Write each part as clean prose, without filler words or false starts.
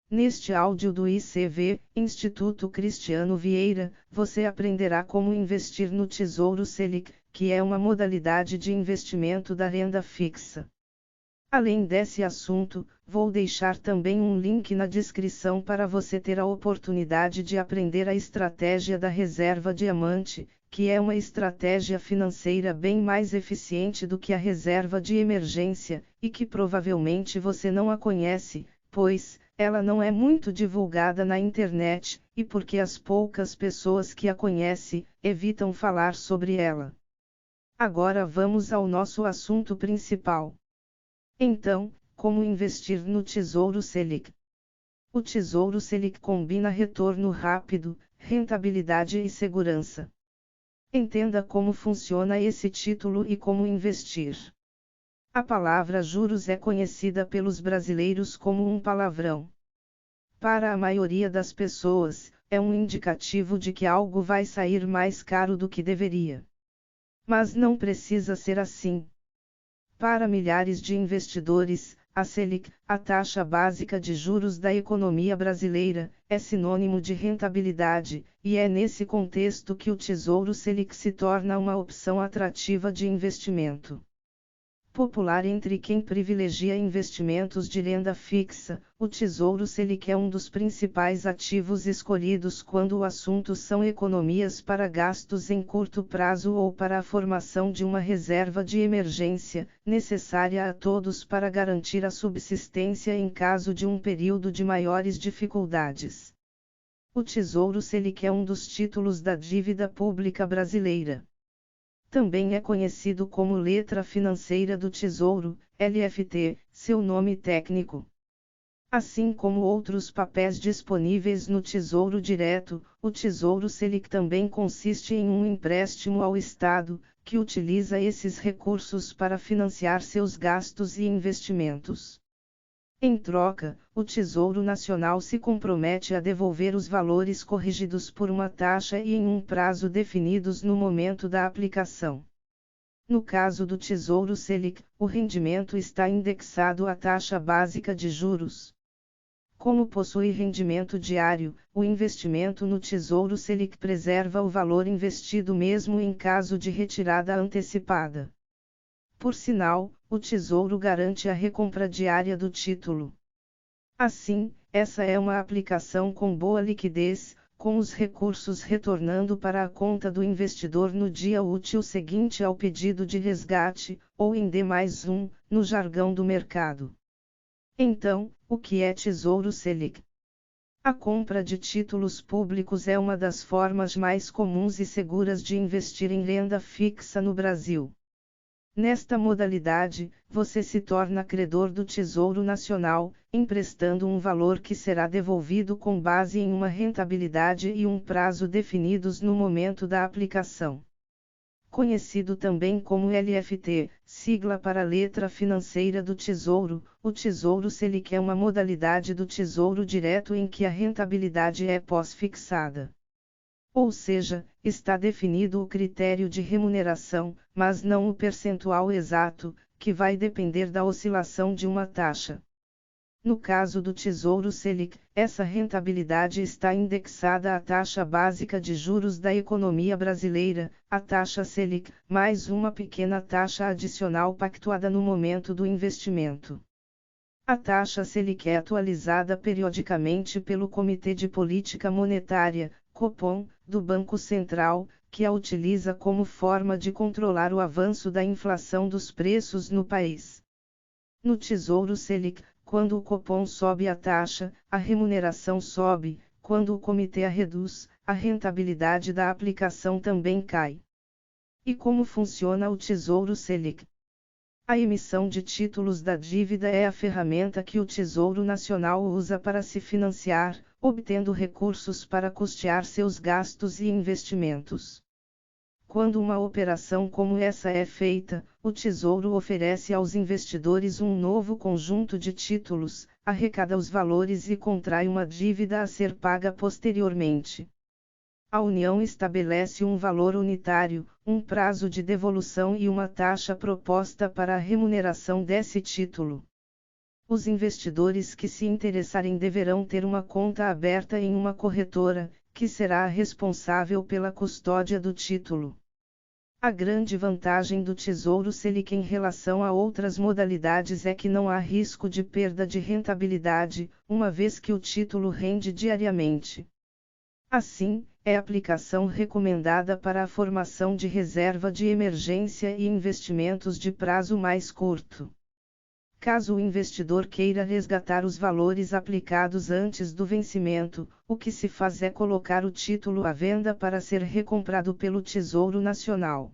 Neste áudio do ICV, Instituto Cristiano Vieira, você aprenderá como investir no Tesouro Selic, que é uma modalidade de investimento da renda fixa. Além desse assunto, vou deixar também um link na descrição para você ter a oportunidade de aprender a estratégia da reserva diamante, que é uma estratégia financeira bem mais eficiente do que a reserva de emergência, e que provavelmente você não a conhece, pois ela não é muito divulgada na internet, e porque as poucas pessoas que a conhecem evitam falar sobre ela. Agora vamos ao nosso assunto principal. Então, como investir no Tesouro Selic? O Tesouro Selic combina retorno rápido, rentabilidade e segurança. Entenda como funciona esse título e como investir. A palavra juros é conhecida pelos brasileiros como um palavrão. Para a maioria das pessoas, é um indicativo de que algo vai sair mais caro do que deveria. Mas não precisa ser assim. Para milhares de investidores, a Selic, a taxa básica de juros da economia brasileira, é sinônimo de rentabilidade, e é nesse contexto que o Tesouro Selic se torna uma opção atrativa de investimento. Popular entre quem privilegia investimentos de renda fixa, o Tesouro Selic é um dos principais ativos escolhidos quando o assunto são economias para gastos em curto prazo ou para a formação de uma reserva de emergência, necessária a todos para garantir a subsistência em caso de um período de maiores dificuldades. O Tesouro Selic é um dos títulos da dívida pública brasileira. Também é conhecido como Letra Financeira do Tesouro, LFT, seu nome técnico. Assim como outros papéis disponíveis no Tesouro Direto, o Tesouro Selic também consiste em um empréstimo ao Estado, que utiliza esses recursos para financiar seus gastos e investimentos. Em troca, o Tesouro Nacional se compromete a devolver os valores corrigidos por uma taxa e em um prazo definidos no momento da aplicação. No caso do Tesouro Selic, o rendimento está indexado à taxa básica de juros. Como possui rendimento diário, o investimento no Tesouro Selic preserva o valor investido mesmo em caso de retirada antecipada. Por sinal, o Tesouro garante a recompra diária do título. Assim, essa é uma aplicação com boa liquidez, com os recursos retornando para a conta do investidor no dia útil seguinte ao pedido de resgate, ou em D+1, no jargão do mercado. Então, o que é Tesouro Selic? A compra de títulos públicos é uma das formas mais comuns e seguras de investir em renda fixa no Brasil. Nesta modalidade, você se torna credor do Tesouro Nacional, emprestando um valor que será devolvido com base em uma rentabilidade e um prazo definidos no momento da aplicação. Conhecido também como LFT, sigla para Letra Financeira do Tesouro, o Tesouro Selic é uma modalidade do Tesouro Direto em que a rentabilidade é pós-fixada. Ou seja, está definido o critério de remuneração, mas não o percentual exato, que vai depender da oscilação de uma taxa. No caso do Tesouro Selic, essa rentabilidade está indexada à taxa básica de juros da economia brasileira, a taxa Selic, mais uma pequena taxa adicional pactuada no momento do investimento. A taxa Selic é atualizada periodicamente pelo Comitê de Política Monetária, Copom, do Banco Central, que a utiliza como forma de controlar o avanço da inflação dos preços no país. No Tesouro Selic, quando o Copom sobe a taxa, a remuneração sobe, quando o comitê a reduz, a rentabilidade da aplicação também cai. E como funciona o Tesouro Selic? A emissão de títulos da dívida é a ferramenta que o Tesouro Nacional usa para se financiar, obtendo recursos para custear seus gastos e investimentos. Quando uma operação como essa é feita, o Tesouro oferece aos investidores um novo conjunto de títulos, arrecada os valores e contrai uma dívida a ser paga posteriormente. A União estabelece um valor unitário, um prazo de devolução e uma taxa proposta para a remuneração desse título. Os investidores que se interessarem deverão ter uma conta aberta em uma corretora, que será responsável pela custódia do título. A grande vantagem do Tesouro Selic em relação a outras modalidades é que não há risco de perda de rentabilidade, uma vez que o título rende diariamente. Assim, é aplicação recomendada para a formação de reserva de emergência e investimentos de prazo mais curto. Caso o investidor queira resgatar os valores aplicados antes do vencimento, o que se faz é colocar o título à venda para ser recomprado pelo Tesouro Nacional.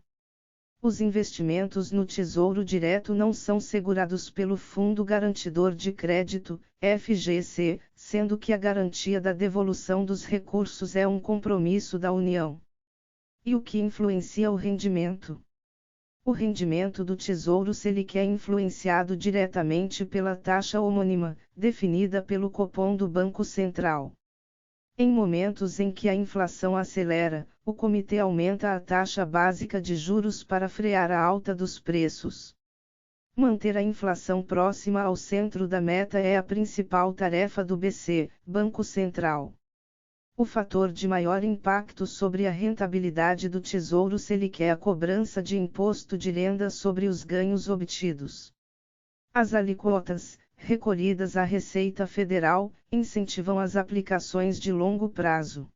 Os investimentos no Tesouro Direto não são segurados pelo Fundo Garantidor de Crédito, FGC, sendo que a garantia da devolução dos recursos é um compromisso da União. E o que influencia o rendimento? O rendimento do Tesouro Selic é influenciado diretamente pela taxa homônima, definida pelo Copom do Banco Central. Em momentos em que a inflação acelera, o comitê aumenta a taxa básica de juros para frear a alta dos preços. Manter a inflação próxima ao centro da meta é a principal tarefa do BC, Banco Central. O fator de maior impacto sobre a rentabilidade do Tesouro Selic é a cobrança de imposto de renda sobre os ganhos obtidos. As alíquotas, recolhidas à Receita Federal, incentivam as aplicações de longo prazo.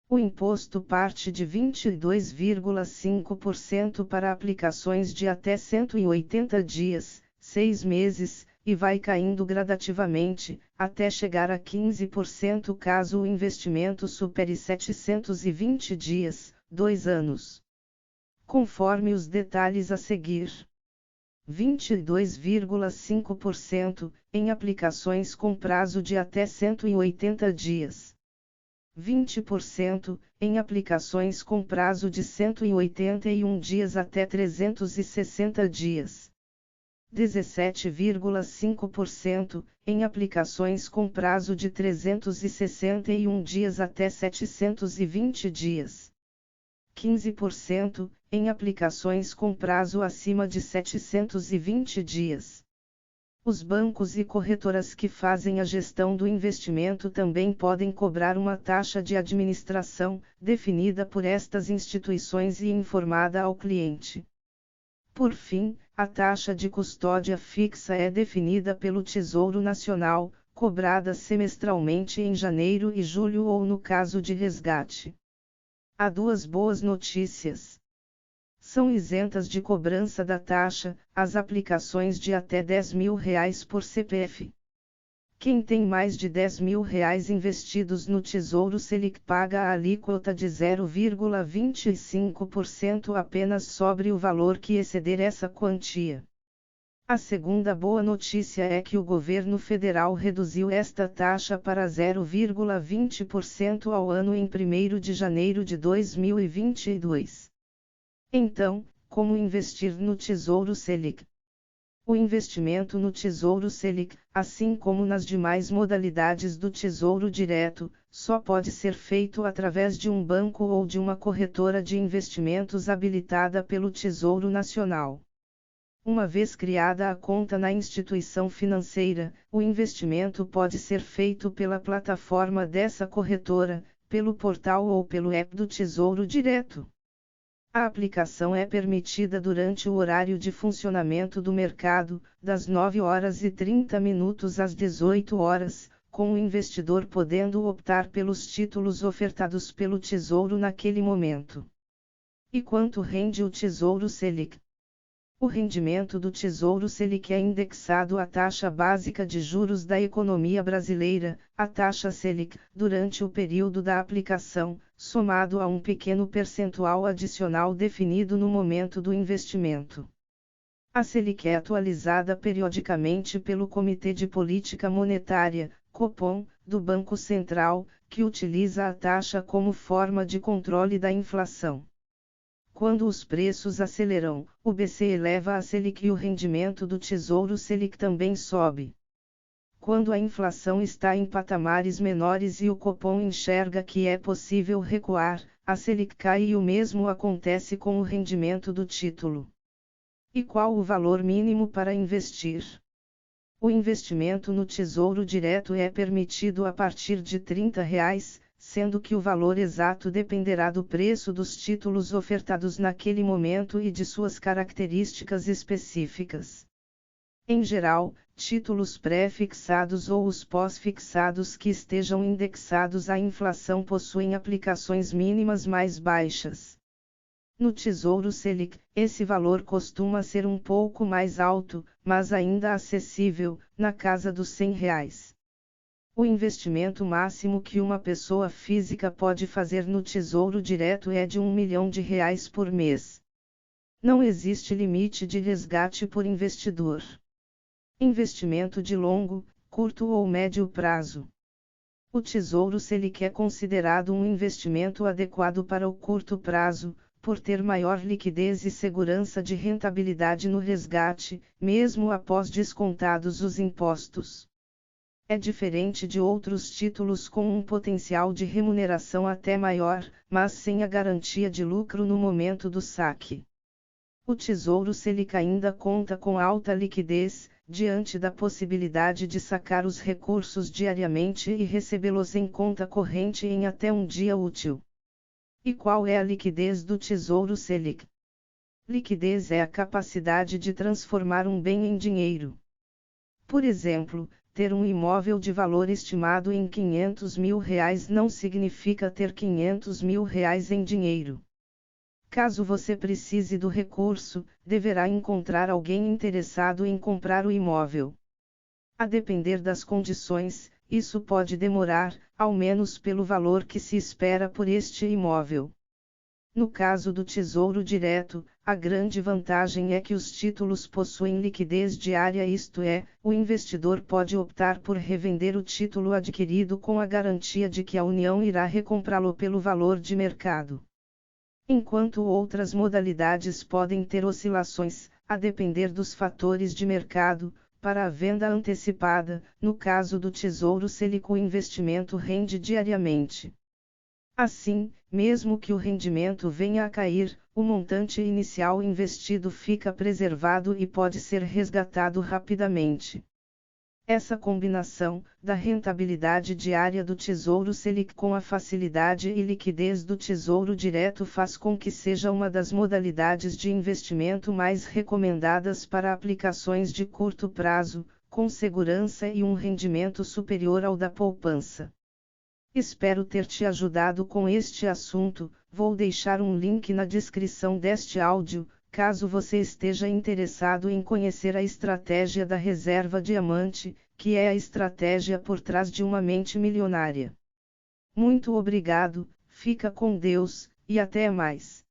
O imposto parte de 22,5% para aplicações de até 180 dias, 6 meses, e vai caindo gradativamente, até chegar a 15% caso o investimento supere 720 dias, 2 anos. Conforme os detalhes a seguir. 22,5% em aplicações com prazo de até 180 dias. 20% em aplicações com prazo de 181 dias até 360 dias. 17,5% em aplicações com prazo de 361 dias até 720 dias. 15% em aplicações com prazo acima de 720 dias. Os bancos e corretoras que fazem a gestão do investimento também podem cobrar uma taxa de administração, definida por estas instituições e informada ao cliente. Por fim, a taxa de custódia fixa é definida pelo Tesouro Nacional, cobrada semestralmente em janeiro e julho ou no caso de resgate. Há duas boas notícias. São isentas de cobrança da taxa, as aplicações de até R$ 10.000 por CPF. Quem tem mais de R$ 10.000 investidos no Tesouro Selic paga a alíquota de 0,25% apenas sobre o valor que exceder essa quantia. A segunda boa notícia é que o governo federal reduziu esta taxa para 0,20% ao ano em 1º de janeiro de 2022. Então, como investir no Tesouro Selic? O investimento no Tesouro Selic, assim como nas demais modalidades do Tesouro Direto, só pode ser feito através de um banco ou de uma corretora de investimentos habilitada pelo Tesouro Nacional. Uma vez criada a conta na instituição financeira, o investimento pode ser feito pela plataforma dessa corretora, pelo portal ou pelo app do Tesouro Direto. A aplicação é permitida durante o horário de funcionamento do mercado, das 9h30 às 18h, com o investidor podendo optar pelos títulos ofertados pelo Tesouro naquele momento. E quanto rende o Tesouro Selic? O rendimento do Tesouro Selic é indexado à taxa básica de juros da economia brasileira, a taxa Selic, durante o período da aplicação, somado a um pequeno percentual adicional definido no momento do investimento. A Selic é atualizada periodicamente pelo Comitê de Política Monetária, Copom, do Banco Central, que utiliza a taxa como forma de controle da inflação. Quando os preços aceleram, o BC eleva a Selic e o rendimento do Tesouro Selic também sobe. Quando a inflação está em patamares menores e o Copom enxerga que é possível recuar, a Selic cai e o mesmo acontece com o rendimento do título. E qual o valor mínimo para investir? O investimento no Tesouro Direto é permitido a partir de R$ 30, sendo que o valor exato dependerá do preço dos títulos ofertados naquele momento e de suas características específicas. Em geral, títulos pré-fixados ou os pós-fixados que estejam indexados à inflação possuem aplicações mínimas mais baixas. No Tesouro Selic, esse valor costuma ser um pouco mais alto, mas ainda acessível, na casa dos R$ 100. O investimento máximo que uma pessoa física pode fazer no Tesouro Direto é de R$ 1 milhão por mês. Não existe limite de resgate por investidor. Investimento de longo, curto ou médio prazo. O Tesouro Selic é considerado um investimento adequado para o curto prazo, por ter maior liquidez e segurança de rentabilidade no resgate, mesmo após descontados os impostos. É diferente de outros títulos com um potencial de remuneração até maior, mas sem a garantia de lucro no momento do saque. O Tesouro Selic ainda conta com alta liquidez, diante da possibilidade de sacar os recursos diariamente e recebê-los em conta corrente em até um dia útil. E qual é a liquidez do Tesouro Selic? Liquidez é a capacidade de transformar um bem em dinheiro. Por exemplo, ter um imóvel de valor estimado em R$ 500 mil não significa ter R$ 500 mil em dinheiro. Caso você precise do recurso, deverá encontrar alguém interessado em comprar o imóvel. A depender das condições, isso pode demorar, ao menos pelo valor que se espera por este imóvel. No caso do Tesouro Direto, a grande vantagem é que os títulos possuem liquidez diária, isto é, o investidor pode optar por revender o título adquirido com a garantia de que a União irá recomprá-lo pelo valor de mercado. Enquanto outras modalidades podem ter oscilações, a depender dos fatores de mercado, para a venda antecipada, no caso do Tesouro Selic o investimento rende diariamente. Assim, mesmo que o rendimento venha a cair, o montante inicial investido fica preservado e pode ser resgatado rapidamente. Essa combinação, da rentabilidade diária do Tesouro Selic com a facilidade e liquidez do Tesouro Direto faz com que seja uma das modalidades de investimento mais recomendadas para aplicações de curto prazo, com segurança e um rendimento superior ao da poupança. Espero ter te ajudado com este assunto. Vou deixar um link na descrição deste áudio, caso você esteja interessado em conhecer a estratégia da reserva diamante, que é a estratégia por trás de uma mente milionária. Muito obrigado, fica com Deus, e até mais.